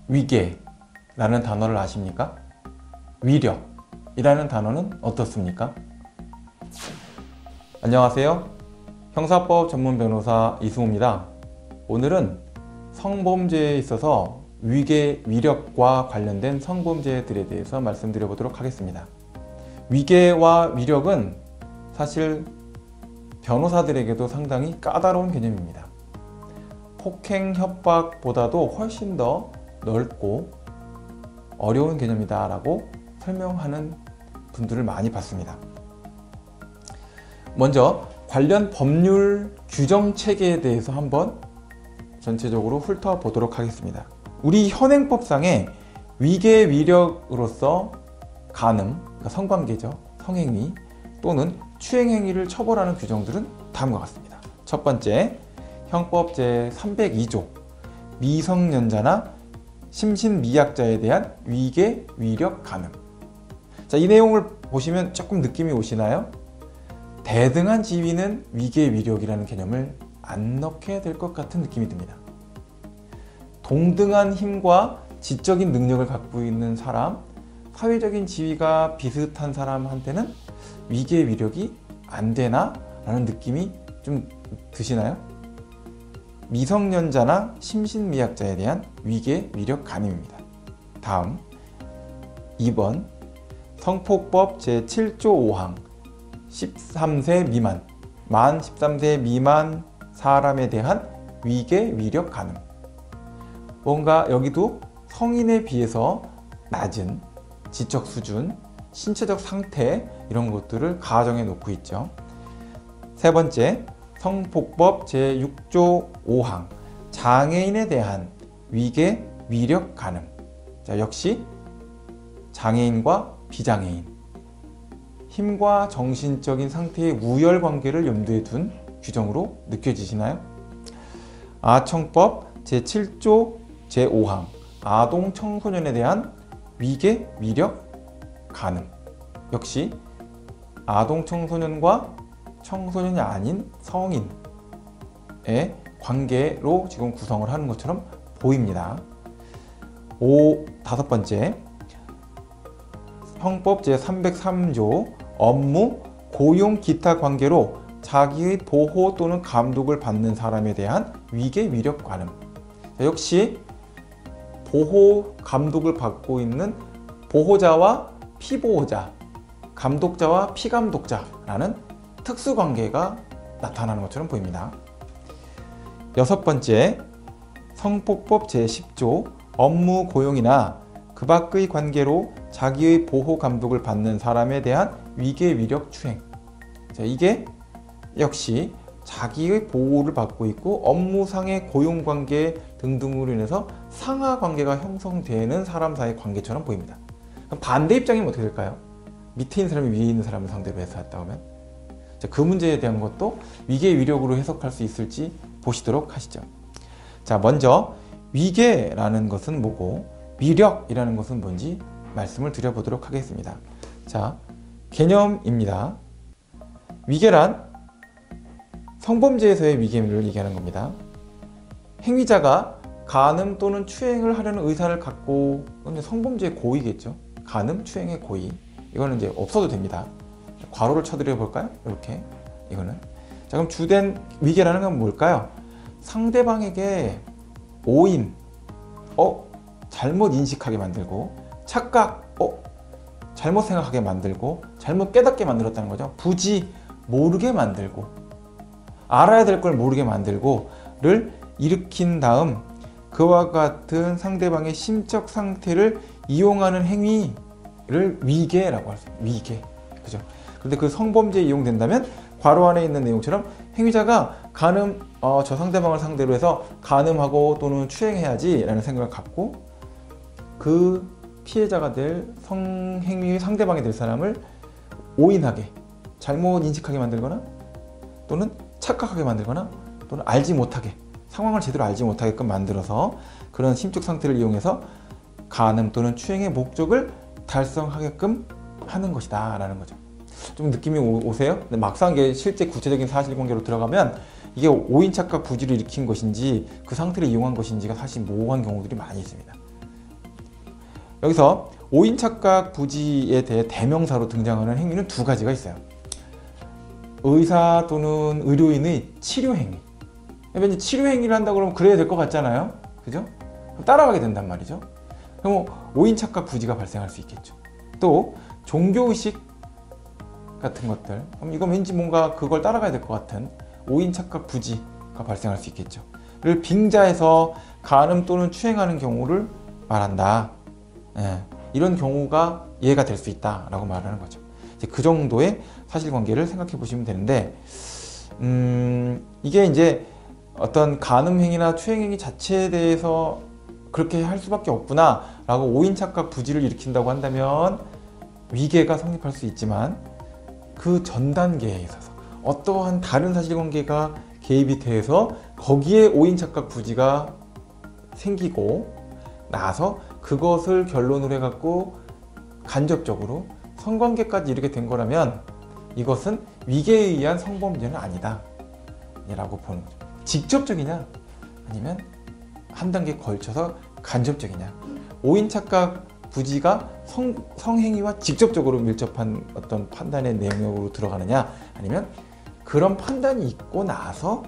위계라는 단어를 아십니까? 위력이라는 단어는 어떻습니까? 안녕하세요. 형사법 전문 변호사 이승우입니다. 오늘은 성범죄에 있어서 위계, 위력과 관련된 성범죄들에 대해서 말씀드려 보도록 하겠습니다. 위계와 위력은 사실 변호사들에게도 상당히 까다로운 개념입니다. 폭행, 협박보다도 훨씬 더 넓고 어려운 개념이다 라고 설명하는 분들을 많이 봤습니다. 먼저 관련 법률 규정 체계에 대해서 한번 전체적으로 훑어보도록 하겠습니다. 우리 현행법상의 위계, 위력으로서 간음, 그러니까 성관계죠, 성행위 또는 추행행위를 처벌하는 규정들은 다음과 같습니다. 첫 번째, 형법 제302조 미성년자나 심신미약자에 대한 위계, 위력, 간음. 자, 이 내용을 보시면 조금 느낌이 오시나요? 대등한 지위는 위계, 위력이라는 개념을 안 넣게 될 것 같은 느낌이 듭니다. 동등한 힘과 지적인 능력을 갖고 있는 사람, 사회적인 지위가 비슷한 사람한테는 위계, 위력이 안 되나? 라는 느낌이 좀 드시나요? 미성년자나 심신미약자에 대한 위계, 위력, 간음입니다. 다음 2번 성폭법 제7조 5항 13세 미만, 만 13세 미만 사람에 대한 위계, 위력, 간음. 뭔가 여기도 성인에 비해서 낮은 지적 수준, 신체적 상태 이런 것들을 가정해 놓고 있죠. 세 번째, 성폭법 제6조 5항 장애인에 대한 위계, 위력, 간음. 자, 역시 장애인과 비장애인, 힘과 정신적인 상태의 우열 관계를 염두에 둔 규정으로 느껴지시나요? 아청법 제7조 제5항 아동 청소년에 대한 위계, 위력, 간음. 역시 아동 청소년과 청소년이 아닌 성인의 관계로 지금 구성을 하는 것처럼 보입니다. 다섯 번째, 형법 제303조 업무, 고용, 기타 관계로 자기의 보호 또는 감독을 받는 사람에 대한 위계, 위력, 간음. 역시 보호, 감독을 받고 있는 보호자와 피보호자, 감독자와 피감독자라는 특수관계가 나타나는 것처럼 보입니다. 여섯 번째, 성폭법 제10조 업무, 고용이나 그 밖의 관계로 자기의 보호, 감독을 받는 사람에 대한 위계, 위력, 추행. 자, 이게 역시 자기의 보호를 받고 있고 업무상의 고용관계 등등으로 인해서 상하관계가 형성되는 사람 사이의 관계처럼 보입니다. 그럼 반대 입장이면 어떻게 될까요? 밑에 있는 사람이 위에 있는 사람을 상대로 해서 했다 보면 그 문제에 대한 것도 위계, 위력으로 해석할 수 있을지 보시도록 하시죠. 자, 먼저 위계라는 것은 뭐고 위력이라는 것은 뭔지 말씀을 드려보도록 하겠습니다. 자, 개념입니다. 위계란 성범죄에서의 위계를 얘기하는 겁니다. 행위자가 간음 또는 추행을 하려는 의사를 갖고, 성범죄의 고의겠죠. 간음, 추행의 고의. 이거는 이제 없어도 됩니다. 괄호를 쳐드려 볼까요? 이렇게. 이거는. 자, 그럼 주된 위계라는 건 뭘까요? 상대방에게 오인, 잘못 인식하게 만들고, 착각, 잘못 생각하게 만들고, 잘못 깨닫게 만들었다는 거죠. 부지 모르게 만들고, 알아야 될 걸 모르게 만들고를 일으킨 다음 그와 같은 상대방의 심적 상태를 이용하는 행위를 위계라고 할 수 있습니다. 위계. 그죠? 그런데 그 성범죄에 이용된다면 괄호 안에 있는 내용처럼 행위자가 간음, 저 상대방을 상대로 해서 간음하고 또는 추행해야지 라는 생각을 갖고 그 피해자가 될 성행위의 상대방이 될 사람을 오인하게, 잘못 인식하게 만들거나 또는 착각하게 만들거나 또는 알지 못하게, 상황을 제대로 알지 못하게끔 만들어서 그런 심적 상태를 이용해서 간음 또는 추행의 목적을 달성하게끔 하는 것이다 라는 거죠. 좀 느낌이 오세요? 근데 막상 이게 실제 구체적인 사실관계로 들어가면 이게 오인 착각 부지를 일으킨 것인지 그 상태를 이용한 것인지가 사실 모호한 경우들이 많이 있습니다. 여기서 오인착각 부지에 대해 대명사로 등장하는 행위는 두 가지가 있어요. 의사 또는 의료인의 치료 행위. 왠지 치료 행위를 한다고 그러면 그래야 될 것 같잖아요. 그죠? 따라가게 된단 말이죠. 그럼 오인착각 부지가 발생할 수 있겠죠. 또 종교의식 같은 것들, 그럼 이건 왠지 뭔가 그걸 따라가야 될 것 같은 오인착각 부지가 발생할 수 있겠죠. 를 빙자해서 간음 또는 추행하는 경우를 말한다. 예, 이런 경우가 이해가 될 수 있다라고 말하는 거죠. 이제 그 정도의 사실관계를 생각해 보시면 되는데, 이게 이제 어떤 간음행위나 추행행위 자체에 대해서 그렇게 할 수밖에 없구나 라고 오인착각 부지를 일으킨다고 한다면 위계가 성립할 수 있지만, 그 전 단계에 있어서 어떠한 다른 사실관계가 개입이 돼서 거기에 오인착각 부지가 생기고 나서 그것을 결론으로 해갖고 간접적으로 성관계까지 이르게 된 거라면 이것은 위계에 의한 성범죄는 아니다 라고 보는 거죠. 직접적이냐 아니면 한 단계 걸쳐서 간접적이냐. 오인착각 부지가 성행위와 직접적으로 밀접한 어떤 판단의 내용으로 들어가느냐, 아니면 그런 판단이 있고 나서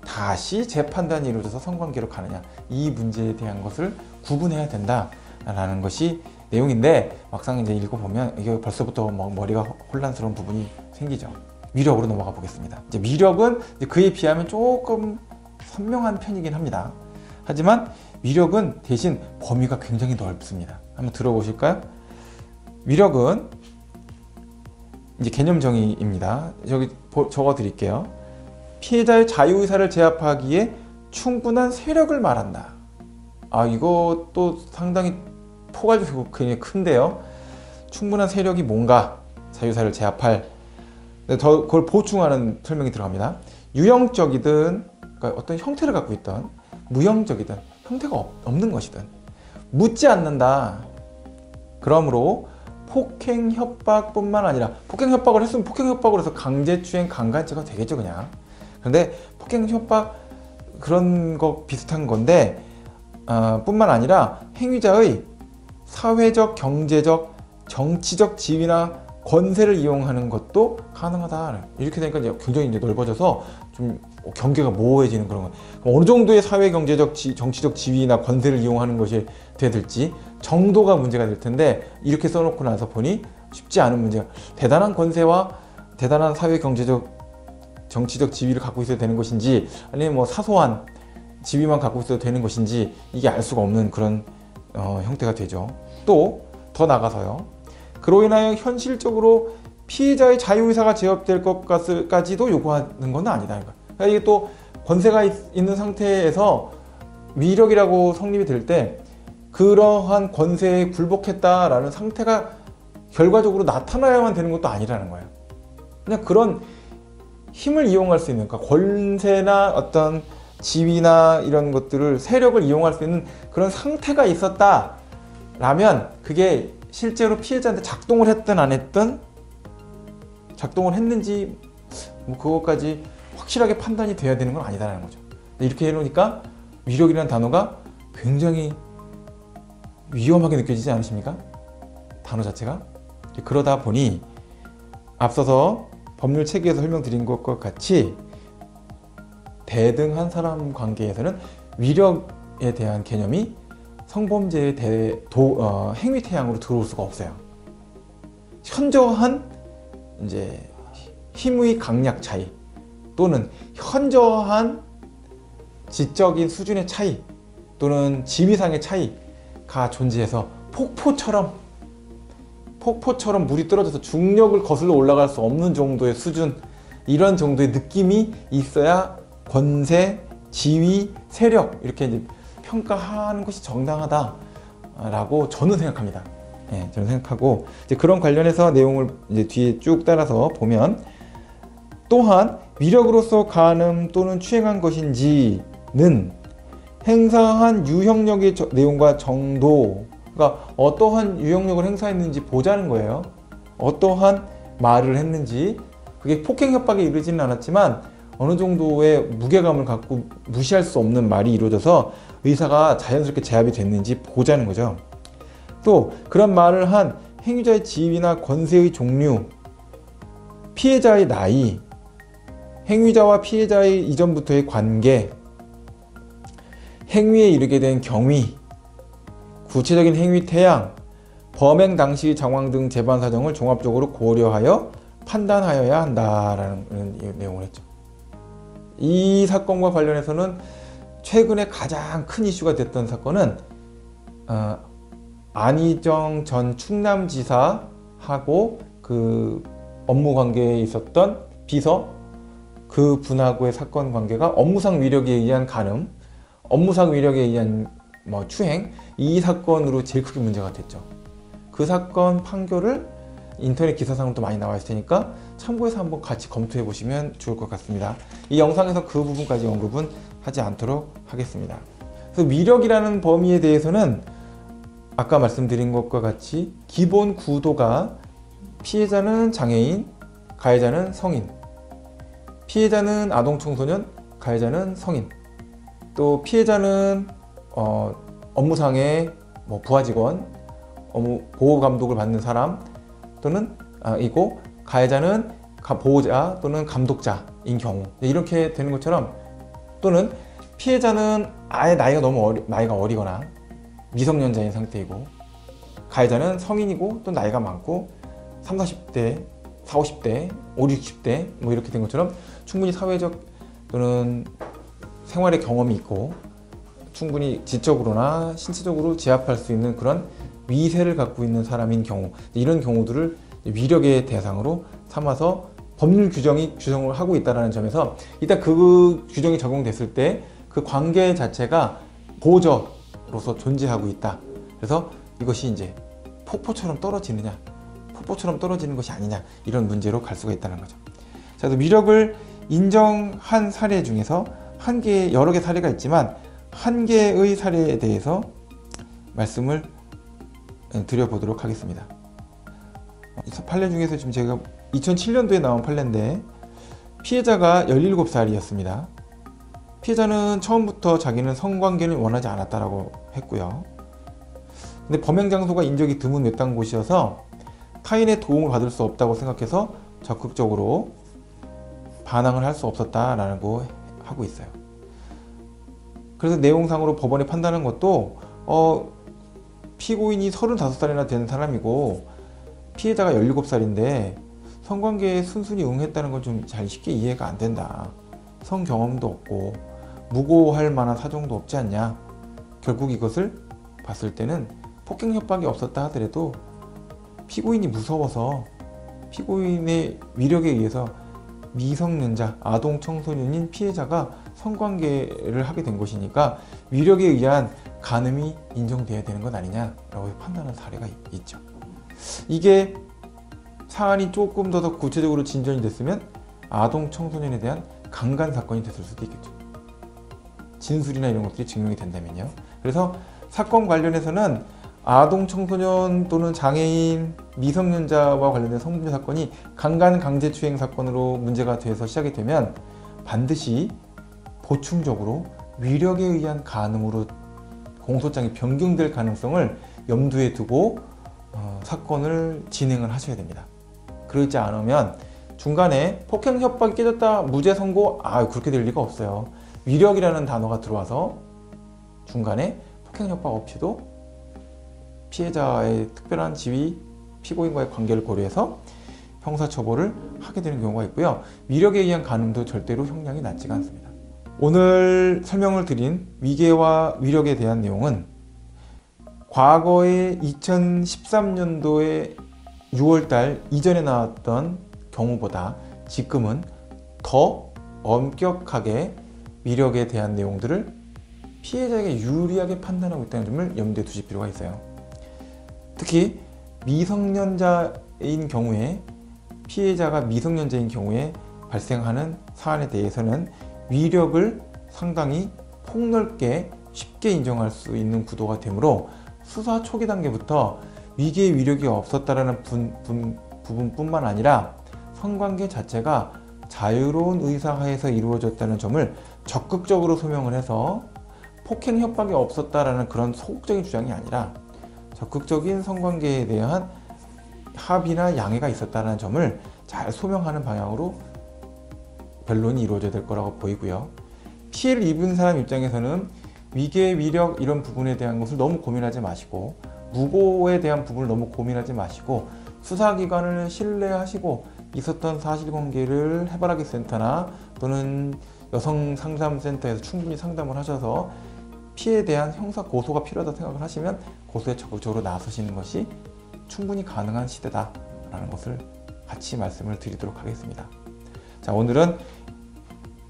다시 재판단이 이루어져서 성관계로 가느냐, 이 문제에 대한 것을 구분해야 된다라는 것이 내용인데, 막상 이제 읽어보면 이게 벌써부터 머리가 혼란스러운 부분이 생기죠. 위력으로 넘어가 보겠습니다. 이제 위력은 이제 그에 비하면 조금 선명한 편이긴 합니다. 하지만 위력은 대신 범위가 굉장히 넓습니다. 한번 들어보실까요? 위력은 이제 개념 정의입니다. 저기 적어 드릴게요. 피해자의 자유의사를 제압하기에 충분한 세력을 말한다. 이것도 상당히 포괄이 굉장히 큰데요. 충분한 세력이 뭔가, 자유의사를 제압할, 더 그걸 보충하는 설명이 들어갑니다. 유형적이든, 그러니까 어떤 형태를 갖고 있던, 무형적이든 형태가 없는 것이든 묻지 않는다. 그러므로 폭행 협박뿐만 아니라, 폭행 협박을 했으면 폭행 협박으로 해서 강제추행 강간죄가 되겠죠 그냥. 그런데 폭행 협박 그런 거 비슷한 건데 뿐만 아니라 행위자의 사회적, 경제적, 정치적 지위나 권세를 이용하는 것도 가능하다. 이렇게 되니까 이제 굉장히 이제 넓어져서 좀 경계가 모호해지는 그런 거예요. 어느 정도의 사회, 경제적, 정치적 지위나 권세를 이용하는 것이 될지 정도가 문제가 될 텐데, 이렇게 써놓고 나서 보니 쉽지 않은 문제가, 대단한 권세와 대단한 사회, 경제적, 정치적 지위를 갖고 있어야 되는 것인지, 아니면 뭐 사소한 지위만 갖고 있어도 되는 것인지, 이게 알 수가 없는 그런 형태가 되죠. 또 더 나가서요, 그로 인하여 현실적으로 피해자의 자유의사가 제압될 것까지도 요구하는 건 아니다. 그러니까 이게 또 권세가 있는 상태에서 위력이라고 성립이 될 때 그러한 권세에 굴복했다라는 상태가 결과적으로 나타나야만 되는 것도 아니라는 거예요. 그냥 그런 힘을 이용할 수 있는, 그러니까 권세나 어떤 지위나 이런 것들을, 세력을 이용할 수 있는 그런 상태가 있었다라면 그게 실제로 피해자한테 작동을 했든 안 했든, 작동을 했는지 뭐 그것까지 확실하게 판단이 돼야 되는 건 아니다라는 거죠. 이렇게 해놓으니까 위력이라는 단어가 굉장히 위험하게 느껴지지 않으십니까? 단어 자체가. 그러다 보니 앞서서 법률 체계에서 설명드린 것과 같이 대등한 사람 관계에서는 위력에 대한 개념이 성범죄의 행위 태양으로 들어올 수가 없어요. 현저한 이제 힘의 강약 차이, 또는 현저한 지적인 수준의 차이, 또는 지위상의 차이가 존재해서 폭포처럼 물이 떨어져서 중력을 거슬러 올라갈 수 없는 정도의 수준, 이런 정도의 느낌이 있어야 권세, 지위, 세력, 이렇게 이제 평가하는 것이 정당하다라고 저는 생각합니다. 예, 저는 생각하고, 이제 그런 관련해서 내용을 이제 뒤에 쭉 따라서 보면, 또한 위력으로서 간음 또는 추행한 것인지는 행사한 유형력의 내용과 정도, 그러니까 어떠한 유형력을 행사했는지 보자는 거예요. 어떠한 말을 했는지, 그게 폭행 협박에 이르지는 않았지만 어느 정도의 무게감을 갖고 무시할 수 없는 말이 이루어져서 의사가 자연스럽게 제압이 됐는지 보자는 거죠. 또 그런 말을 한 행위자의 지위나 권세의 종류, 피해자의 나이, 행위자와 피해자의 이전부터의 관계, 행위에 이르게 된 경위, 구체적인 행위 태양, 범행 당시 정황 등 재반 사정을 종합적으로 고려하여 판단하여야 한다라는 내용을 했죠. 이 사건과 관련해서는 최근에 가장 큰 이슈가 됐던 사건은 안희정 전 충남지사하고 그 업무 관계에 있었던 비서 그 분하고의 사건 관계가 업무상 위력에 의한 간음, 업무상 위력에 의한 추행, 이 사건으로 제일 크게 문제가 됐죠. 그 사건 판결을 인터넷 기사상으로 많이 나와 있을 테니까 참고해서 한번 같이 검토해 보시면 좋을 것 같습니다. 이 영상에서 그 부분까지 언급은 하지 않도록 하겠습니다. 그래서 위력이라는 범위에 대해서는 아까 말씀드린 것과 같이 기본 구도가 피해자는 장애인, 가해자는 성인, 피해자는 아동 청소년, 가해자는 성인, 또 피해자는 업무상의 부하 직원, 업무 보호 감독을 받는 사람 또는 이고, 가해자는 보호자 또는 감독자인 경우, 이렇게 되는 것처럼, 또는 피해자는 아예 나이가 어리거나 미성년자인 상태이고, 가해자는 성인이고 또 나이가 많고 30, 40, 50대, 50, 60대 이렇게 된 것처럼 충분히 사회적 또는 생활의 경험이 있고 충분히 지적으로나 신체적으로 제압할 수 있는 그런 위세를 갖고 있는 사람인 경우, 이런 경우들을 위력의 대상으로 삼아서 법률 규정을 하고 있다는 점에서 일단 그 규정이 적용됐을 때 그 관계 자체가 보호자로서 존재하고 있다. 그래서 이것이 이제 폭포처럼 떨어지느냐, 폭포처럼 떨어지는 것이 아니냐, 이런 문제로 갈 수가 있다는 거죠. 자, 그래서 위력을 인정한 사례 중에서 여러 개 사례가 있지만 한 개의 사례에 대해서 말씀을 드려보도록 하겠습니다. 이 판례 중에서 지금 제가 2007년도에 나온 판례인데 피해자가 17살이었습니다. 피해자는 처음부터 자기는 성관계를 원하지 않았다라고 했고요. 근데 범행 장소가 인적이 드문 외딴 곳이어서 타인의 도움을 받을 수 없다고 생각해서 적극적으로 반항을 할 수 없었다라고 하고 있어요. 그래서 내용상으로 법원이 판단한 것도 피고인이 35살이나 된 사람이고 피해자가 17살인데 성관계에 순순히 응했다는 건 좀 잘 쉽게 이해가 안 된다. 성 경험도 없고 무고할 만한 사정도 없지 않냐. 결국 이것을 봤을 때는 폭행 협박이 없었다 하더라도 피고인이 무서워서 피고인의 위력에 의해서 미성년자, 아동 청소년인 피해자가 성관계를 하게 된 것이니까 위력에 의한 간음이 인정돼야 되는 것 아니냐라고 판단한 사례가 있죠. 이게 사안이 조금 더 구체적으로 진전이 됐으면 아동 청소년에 대한 강간 사건이 됐을 수도 있겠죠. 진술이나 이런 것들이 증명이 된다면요. 그래서 사건 관련해서는 아동 청소년 또는 장애인, 미성년자와 관련된 성범죄 사건이 강간 강제추행 사건으로 문제가 돼서 시작이 되면 반드시 보충적으로 위력에 의한 간음으로 공소장이 변경될 가능성을 염두에 두고 사건을 진행을 하셔야 됩니다. 그러지 않으면 중간에 폭행 협박이 깨졌다, 무죄 선고, 그렇게 될 리가 없어요. 위력이라는 단어가 들어와서 중간에 폭행 협박 없이도 피해자의 특별한 지위, 피고인과의 관계를 고려해서 형사처벌을 하게 되는 경우가 있고요. 위력에 의한 간음도 절대로 형량이 낮지가 않습니다. 오늘 설명을 드린 위계와 위력에 대한 내용은 과거에 2013년도에 6월달 이전에 나왔던 경우보다 지금은 더 엄격하게 위력에 대한 내용들을 피해자에게 유리하게 판단하고 있다는 점을 염두에 두실 필요가 있어요. 특히 미성년자인 경우에, 피해자가 미성년자인 경우에 발생하는 사안에 대해서는 위력을 상당히 폭넓게 쉽게 인정할 수 있는 구도가 되므로 수사 초기 단계부터 위계의 위력이 없었다라는 부분뿐만 아니라 성관계 자체가 자유로운 의사하에서 이루어졌다는 점을 적극적으로 소명을 해서 폭행 협박이 없었다라는 그런 소극적인 주장이 아니라 적극적인 성관계에 대한 합의나 양해가 있었다는 점을 잘 소명하는 방향으로 변론이 이루어져야 될 거라고 보이고요. 피해를 입은 사람 입장에서는 위계, 위력 이런 부분에 대한 것을 너무 고민하지 마시고, 무고에 대한 부분을 너무 고민하지 마시고, 수사기관을 신뢰하시고 있었던 사실관계를 해바라기 센터나 또는 여성상담센터에서 충분히 상담을 하셔서 피해에 대한 형사 고소가 필요하다고 생각을 하시면 고소에 적극적으로 나서시는 것이 충분히 가능한 시대다라는 것을 같이 말씀을 드리도록 하겠습니다. 자, 오늘은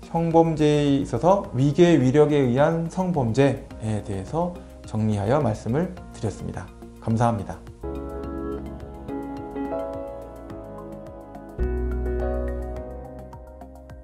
성범죄에 있어서 위계, 위력에 의한 성범죄에 대해서 정리하여 말씀을 드렸습니다. 감사합니다.